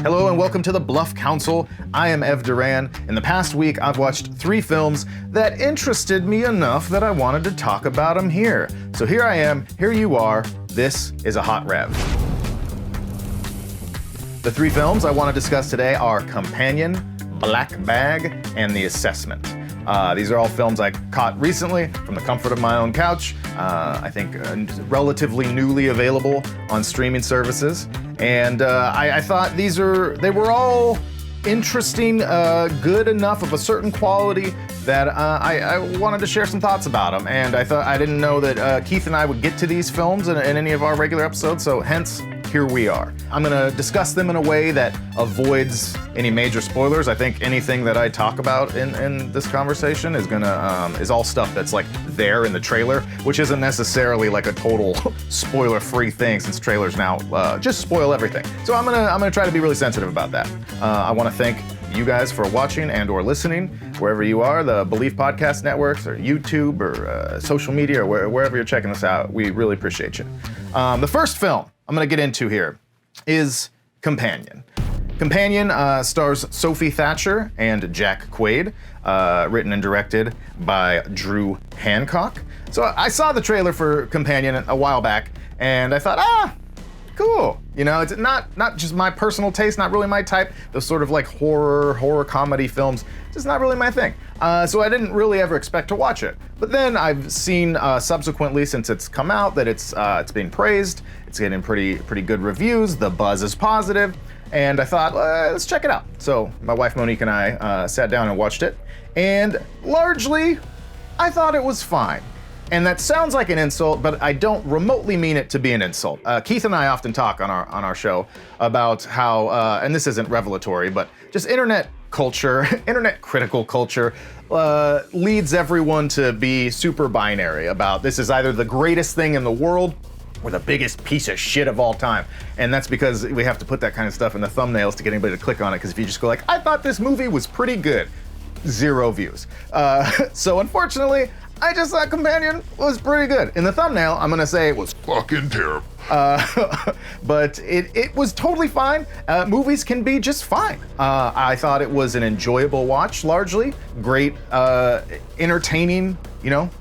Hello and welcome to the Bluff Council. I am Ev Duran. In the past week, I've watched 3 films that interested me enough that I wanted to talk about them here. So here I am, here you are, this is a Hot Rev. The 3 films I want to discuss today are Companion, Black Bag, and The Assessment. These are all films I caught recently from the comfort of my own couch. I think relatively newly available on streaming services. And I thought they were all interesting, good enough of a certain quality that I wanted to share some thoughts about them. And I didn't know that Keith and I would get to these films in any of our regular episodes, so hence, here we are. I'm gonna discuss them in a way that avoids any major spoilers. I think anything that I talk about in this conversation is all stuff that's like there in the trailer, which isn't necessarily like a total spoiler-free thing, since trailers now just spoil everything. So I'm gonna try to be really sensitive about that. I want to thank you guys for watching and or listening, wherever you are, the Belief Podcast Networks or YouTube or social media or wherever you're checking this out. We really appreciate you. The first film I'm gonna get into here is Companion. Companion stars Sophie Thatcher and Jack Quaid, written and directed by Drew Hancock. So I saw the trailer for Companion a while back, and I thought, cool. You know, it's not just my personal taste, not really my type. Those sort of like horror comedy films, just not really my thing. So I didn't really ever expect to watch it. But then I've seen subsequently, since it's come out, that it's being praised. It's getting pretty good reviews. The buzz is positive, and I thought, let's check it out. So my wife Monique and I sat down and watched it, and largely, I thought it was fine. And that sounds like an insult, but I don't remotely mean it to be an insult. Keith and I often talk on our show about how, and this isn't revelatory, but just internet culture, internet critical culture, leads everyone to be super binary about this is either the greatest thing in the world or the biggest piece of shit of all time. And that's because we have to put that kind of stuff in the thumbnails to get anybody to click on it, because if you just go like, I thought this movie was pretty good, 0 views. So unfortunately, I just thought Companion was pretty good. In the thumbnail, I'm gonna say it was fucking terrible. But it was totally fine. Movies can be just fine. I thought it was an enjoyable watch, largely. Great, entertaining,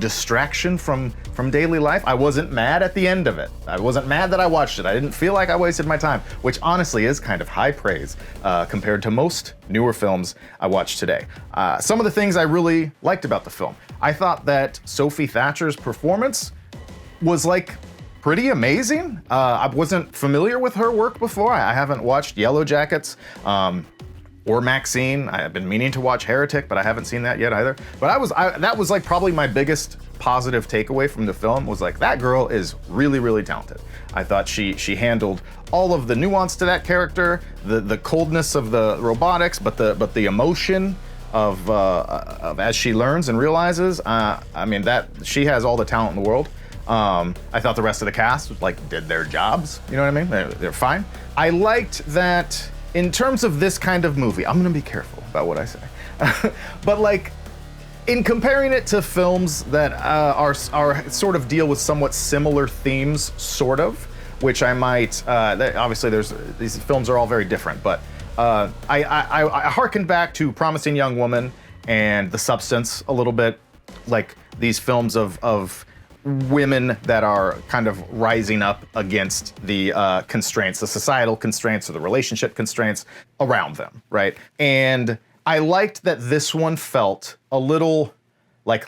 distraction from daily life. I wasn't mad at the end of it. I wasn't mad that I watched it. I didn't feel like I wasted my time, which honestly is kind of high praise compared to most newer films I watched today. Some of the things I really liked about the film. I thought that Sophie Thatcher's performance was like pretty amazing. I wasn't familiar with her work before. I haven't watched Yellow Jackets or Maxine. I have been meaning to watch Heretic, but I haven't seen that yet either. But that was like probably my biggest positive takeaway from the film, was like, that girl is really, really talented. I thought she handled all of the nuance to that character, the coldness of the robotics, but the emotion of as she learns and realizes. That she has all the talent in the world. I thought the rest of the cast did their jobs. You know what I mean? They're fine. I liked that in terms of this kind of movie. I'm gonna be careful about what I say, but in comparing it to films that are sort of deal with somewhat similar themes, sort of, which I might. Obviously, these films are all very different, but I harkened back to Promising Young Woman and The Substance a little bit, like these films of women that are kind of rising up against the constraints, the societal constraints or the relationship constraints around them, right? And I liked that this one felt a little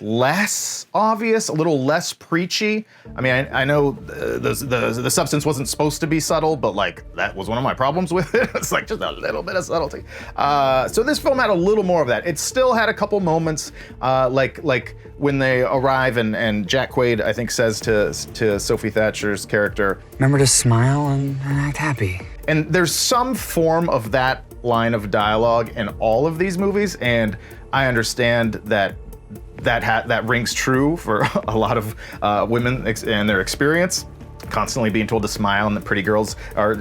less obvious, a little less preachy. I mean, I know the Substance wasn't supposed to be subtle, but that was one of my problems with it. It's just a little bit of subtlety. So this film had a little more of that. It still had a couple moments, like when they arrive and Jack Quaid, I think, says to Sophie Thatcher's character, remember to smile and act happy. And there's some form of that line of dialogue in all of these movies, and I understand that rings true for a lot of women and their experience, constantly being told to smile, and that pretty girls are,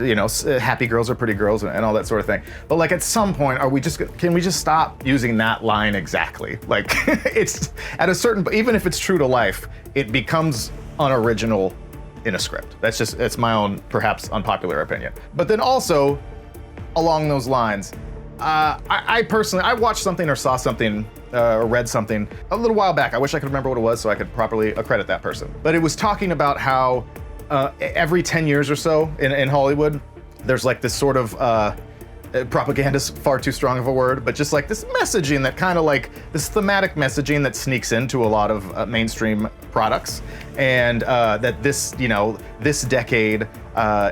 happy girls are pretty girls and all that sort of thing. But at some point, can we just stop using that line exactly? It's at a certain, even if it's true to life, it becomes unoriginal in a script. It's my own, perhaps unpopular opinion. But then also, along those lines. I personally, I watched something or saw something or read something a little while back. I wish I could remember what it was so I could properly accredit that person. But it was talking about how every 10 years or so in Hollywood, there's like this sort of propaganda's far too strong of a word, but just like this messaging that kind of like this thematic messaging that sneaks into a lot of mainstream products, and that this, you know, this decade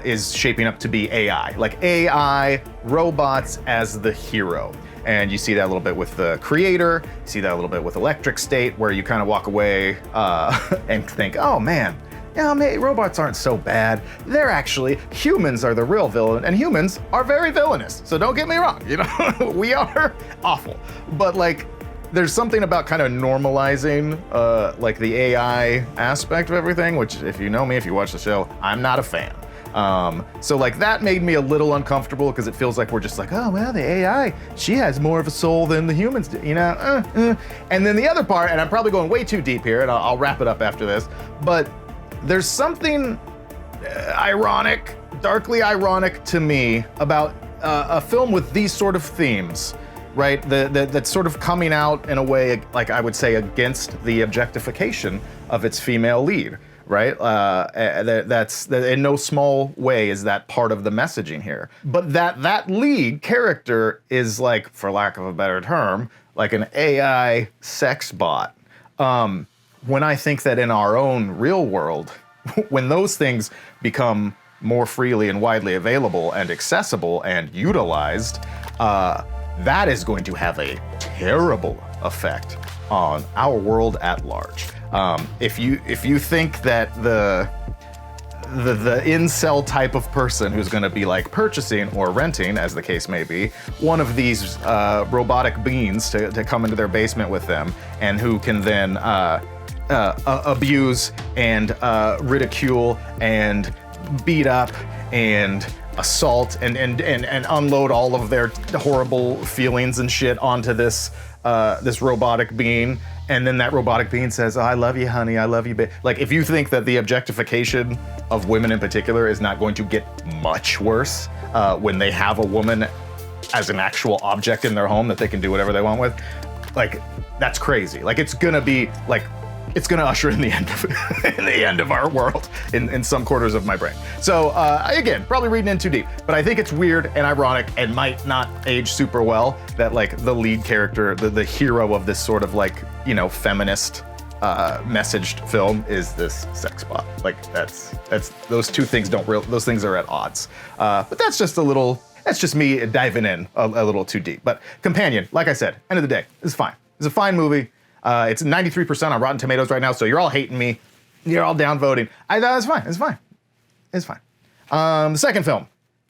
is shaping up to be AI, like AI robots as the hero. And you see that a little bit with the Creator, you see that a little bit with Electric State, where you kind of walk away and think, oh man, yeah, robots aren't so bad. They're actually, humans are the real villain, and humans are very villainous. So don't get me wrong, you know, we are awful. But like, there's something about kind of normalizing like the AI aspect of everything, which if you know me, if you watch the show, I'm not a fan. So like that made me a little uncomfortable because it feels like we're just like, oh, well, the AI, she has more of a soul than the humans do, you know? And then the other part, and I'm probably going way too deep here, and I'll wrap it up after this, but there's something ironic, darkly ironic to me about a film with these sort of themes, right? That's sort of coming out in a way, like I would say, against the objectification of its female lead, right? That's in no small way is that part of the messaging here. But that lead character is like, for lack of a better term, like an AI sex bot. When I think that in our own real world, when those things become more freely and widely available and accessible and utilized, that is going to have a terrible effect on our world at large. If you think that the incel type of person who's going to be like purchasing or renting, as the case may be, one of these robotic beings to come into their basement with them, and who can then abuse and ridicule and beat up and assault and unload all of their horrible feelings and shit onto this robotic being, and then that robotic being says, oh, I love you, honey, I love you, babe. Like, if you think that the objectification of women in particular is not going to get much worse when they have a woman as an actual object in their home that they can do whatever they want with, like, that's crazy. Like, it's gonna be like, it's gonna usher in the end of our world in some quarters of my brain. So again, probably reading in too deep, but I think it's weird and ironic and might not age super well that like the lead character, the hero of this sort of like, you know, feminist messaged film is this sex bot. Like that's those two things those things are at odds. But that's just me diving in a little too deep. But Companion, like I said, end of the day, it's fine. It's a fine movie. It's 93% on Rotten Tomatoes right now, so you're all hating me. You're all downvoting. It's fine. It's fine. It's fine. The second film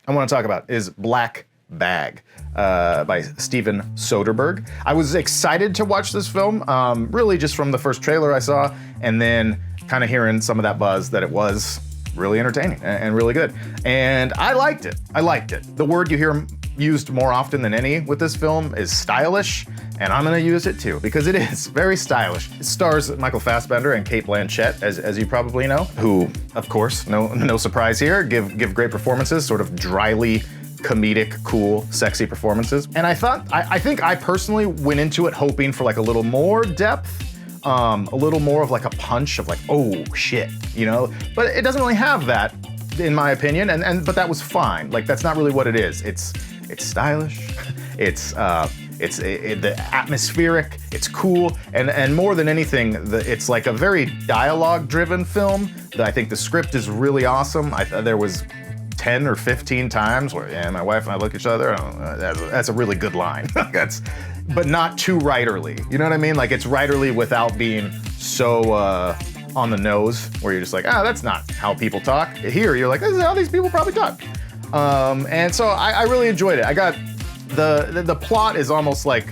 I want to talk about is Black Bag by Steven Soderbergh. I was excited to watch this film, really just from the first trailer I saw, and then kind of hearing some of that buzz that it was really entertaining and really good. And I liked it. The word you hear used more often than any with this film is stylish, and I'm gonna use it too, because it is very stylish. It stars Michael Fassbender and Cate Blanchett, as you probably know, who, of course, no surprise here, give great performances, sort of dryly comedic, cool, sexy performances. And I think I personally went into it hoping for like a little more depth, a little more of like a punch of like, oh shit, you know? But it doesn't really have that, in my opinion, but that was fine. Like, that's not really what it is. It's stylish, it's the atmospheric, it's cool, and more than anything, it's like a very dialogue-driven film. I think the script is really awesome. There was 10 or 15 times where my wife and I look at each other, that's a really good line. But not too writerly. You know what I mean? Like, it's writerly without being so on the nose, where you're just like, that's not how people talk. Here, you're like, this is how these people probably talk. And so I really enjoyed it. I got the plot is almost like,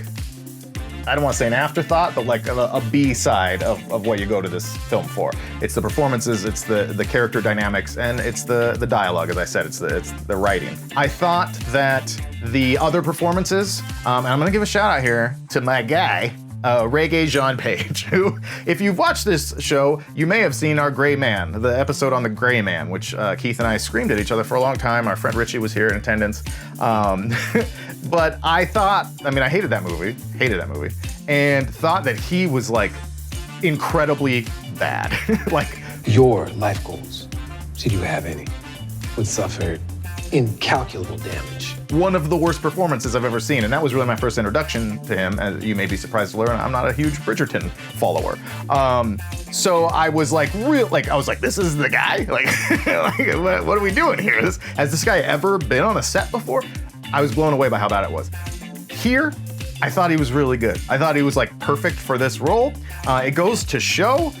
I don't want to say an afterthought, but like a B side of what you go to this film for. It's the performances, it's the character dynamics, and it's the dialogue. As I said, it's the writing. I thought that the other performances, and I'm gonna give a shout out here to my guy, Rege Jean-Paige, who, if you've watched this show, you may have seen our Gray Man, the episode on the Gray Man, which Keith and I screamed at each other for a long time. Our friend Richie was here in attendance. But I hated that movie, and thought that he was like incredibly bad. Like, your life goals, should you have any, would suffer incalculable damage. One of the worst performances I've ever seen, and that was really my first introduction to him. As you may be surprised to learn, I'm not a huge Bridgerton follower. So I was like, this is the guy? Like, what are we doing here? Has this guy ever been on a set before? I was blown away by how bad it was. Here, I thought he was really good. I thought he was like perfect for this role. It goes to show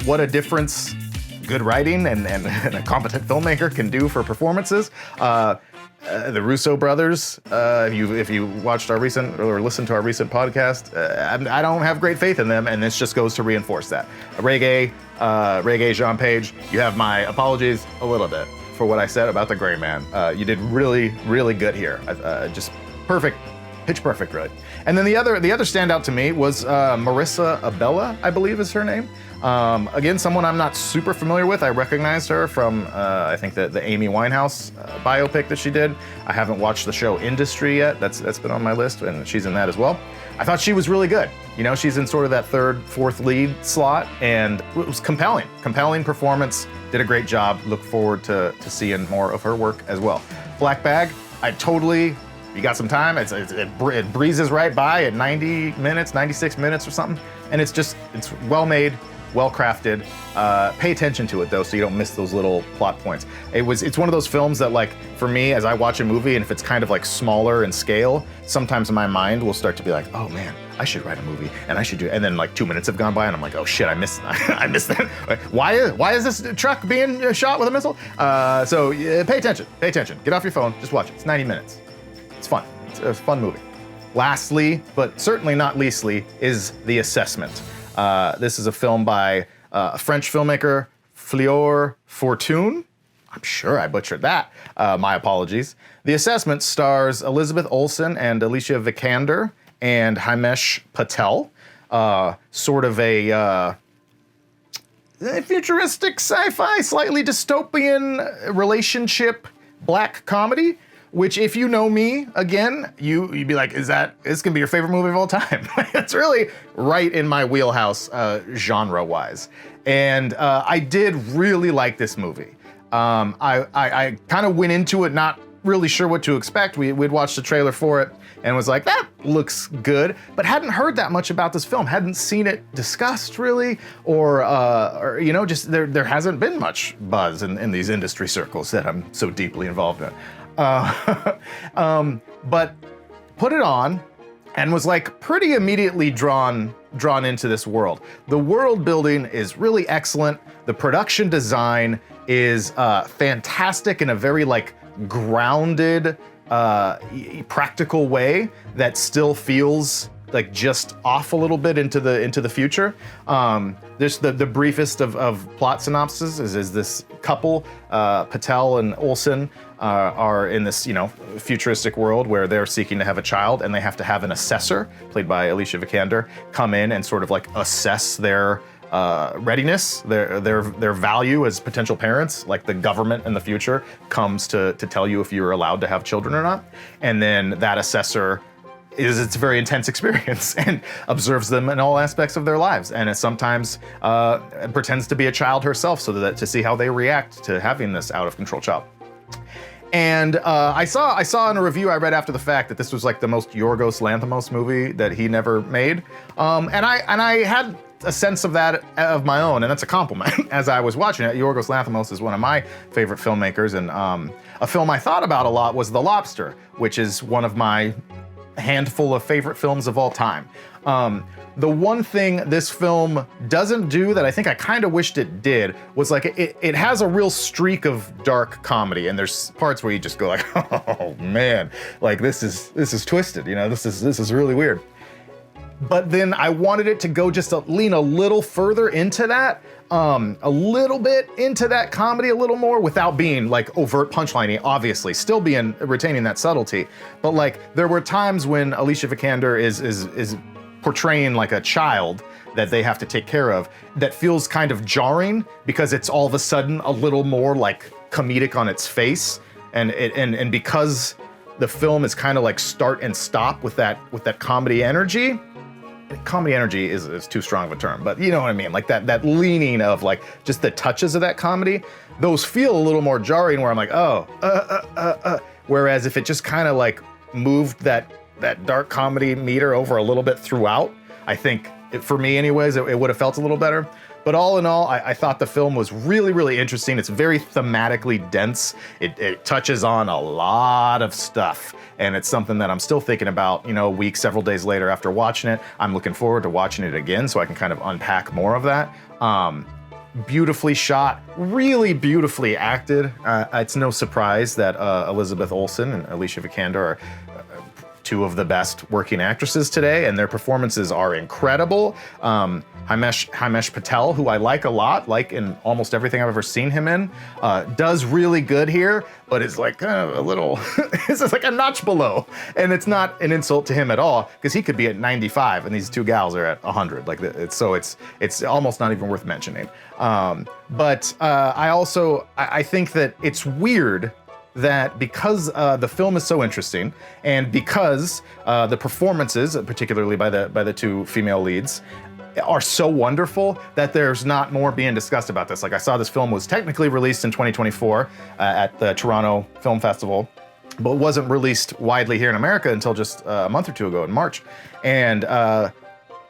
what a difference good writing and a competent filmmaker can do for performances. The Russo brothers, if you watched our recent or listened to our recent podcast, I don't have great faith in them, and this just goes to reinforce that. Rege Jean-Paige, you have my apologies a little bit for what I said about the Gray Man. You did really, really good here. Just perfect, pitch perfect, really. And then the other standout to me was Marisa Abela, I believe is her name. Again, someone I'm not super familiar with. I recognized her from, I think, the Amy Winehouse biopic that she did. I haven't watched the show Industry yet. That's been on my list, and she's in that as well. I thought she was really good. You know, she's in sort of that third, fourth lead slot, and it was compelling. Compelling performance, did a great job. Look forward to seeing more of her work as well. Black Bag, you got some time, it breezes right by at 90 minutes, 96 minutes or something, and it's well made, well crafted. Pay attention to it though, so you don't miss those little plot points. It's one of those films that, like, for me, as I watch a movie, and if it's kind of like smaller in scale, sometimes my mind will start to be like, oh man, I should write a movie, and I should do, and then like 2 minutes have gone by, and I'm like, oh shit, I missed that. Why is this truck being shot with a missile? So pay attention, get off your phone, just watch it. It's 90 minutes. It's fun. It's a fun movie. Lastly, but certainly not leastly, is The Assessment. This is a film by French filmmaker Fleur Fortune. I'm sure I butchered that. My apologies. The Assessment stars Elizabeth Olsen and Alicia Vikander and Hamish Patel. Sort of a futuristic sci-fi, slightly dystopian relationship black comedy. Which, if you know me, again, you'd be like, this gonna be your favorite movie of all time? It's really right in my wheelhouse, genre-wise. And I did really like this movie. I kind of went into it not really sure what to expect. We'd watched the trailer for it and was like, that looks good, but hadn't heard that much about this film, hadn't seen it discussed really, or you know, just there hasn't been much buzz in these industry circles that I'm so deeply involved in. But put it on and was like pretty immediately drawn into this world. The world building is really excellent. The production design is fantastic in a very like grounded, practical way that still feels like just off a little bit into the future. There's the briefest of plot synopsis is this couple, Patel and Olsen, are in this, you know, futuristic world where they're seeking to have a child, and they have to have an assessor, played by Alicia Vikander, come in and sort of like assess their readiness, their value as potential parents. Like, the government in the future comes to tell you if you're allowed to have children or not, and then that assessor it's a very intense experience and observes them in all aspects of their lives, and it sometimes pretends to be a child herself so that to see how they react to having this out of control child. And I saw in a review I read after the fact that this was like the most Yorgos Lanthimos movie that he never made, and I had a sense of that of my own, and that's a compliment. As I was watching it, Yorgos Lanthimos is one of my favorite filmmakers, and a film I thought about a lot was The Lobster, which is one of my handful of favorite films of all time. The one thing this film doesn't do that I think I kind of wished it did was like it has a real streak of dark comedy, and there's parts where you just go like, oh man, like this is twisted, you know, this is really weird. But then I wanted it to go just to lean a little further into that, a little bit into that comedy a little more without being like overt punchliney, obviously, still retaining that subtlety. But like there were times when Alicia Vikander is portraying like a child that they have to take care of, that feels kind of jarring because it's all of a sudden a little more like comedic on its face, and because the film is kind of like start and stop with that comedy energy. Comedy energy is too strong of a term, but you know what I mean, like that leaning of like just the touches of that comedy, those feel a little more jarring where I'm like, whereas if it just kind of like moved that dark comedy meter over a little bit throughout, I think for me anyways, it would have felt a little better. But all in all, I thought the film was really, really interesting. It's very thematically dense. It touches on a lot of stuff. And it's something that I'm still thinking about, you know, a week, several days later after watching it. I'm looking forward to watching it again so I can kind of unpack more of that. Beautifully shot, really beautifully acted. It's no surprise that Elizabeth Olsen and Alicia Vikander are two of the best working actresses today, and their performances are incredible. Hamish Patel, who I like a lot, like in almost everything I've ever seen him in, does really good here, but is like a little, it's just like a notch below. And it's not an insult to him at all, because he could be at 95 and these two gals are at 100. Like it's almost not even worth mentioning. But I think that it's weird that because the film is so interesting, and because the performances, particularly by the two female leads, are so wonderful, that there's not more being discussed about this. Like, I saw this film was technically released in 2024 at the Toronto Film Festival, but wasn't released widely here in America until just a month or two ago in March. And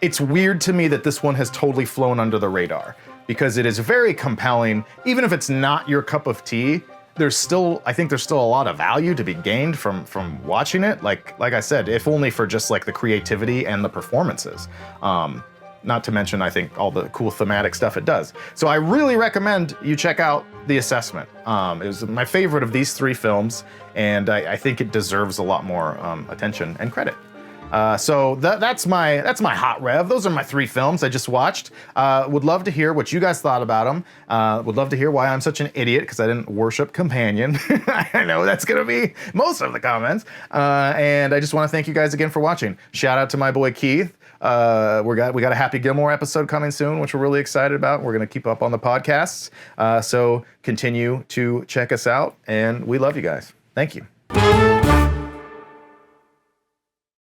it's weird to me that this one has totally flown under the radar, because it is very compelling. Even if it's not your cup of tea, I think there's still a lot of value to be gained from watching it. Like I said, if only for just like the creativity and the performances. Not to mention, I think, all the cool thematic stuff it does. So I really recommend you check out The Assessment. It was my favorite of these three films, and I think it deserves a lot more attention and credit. So that's my hot rev. Those are my three films I just watched. Would love to hear what you guys thought about them. Would love to hear why I'm such an idiot because I didn't worship Companion. I know that's gonna be most of the comments. And I just want to thank you guys again for watching. Shout out to my boy Keith. We got a Happy Gilmore episode coming soon, which we're really excited about. We're gonna keep up on the podcasts. So continue to check us out, and we love you guys. Thank you.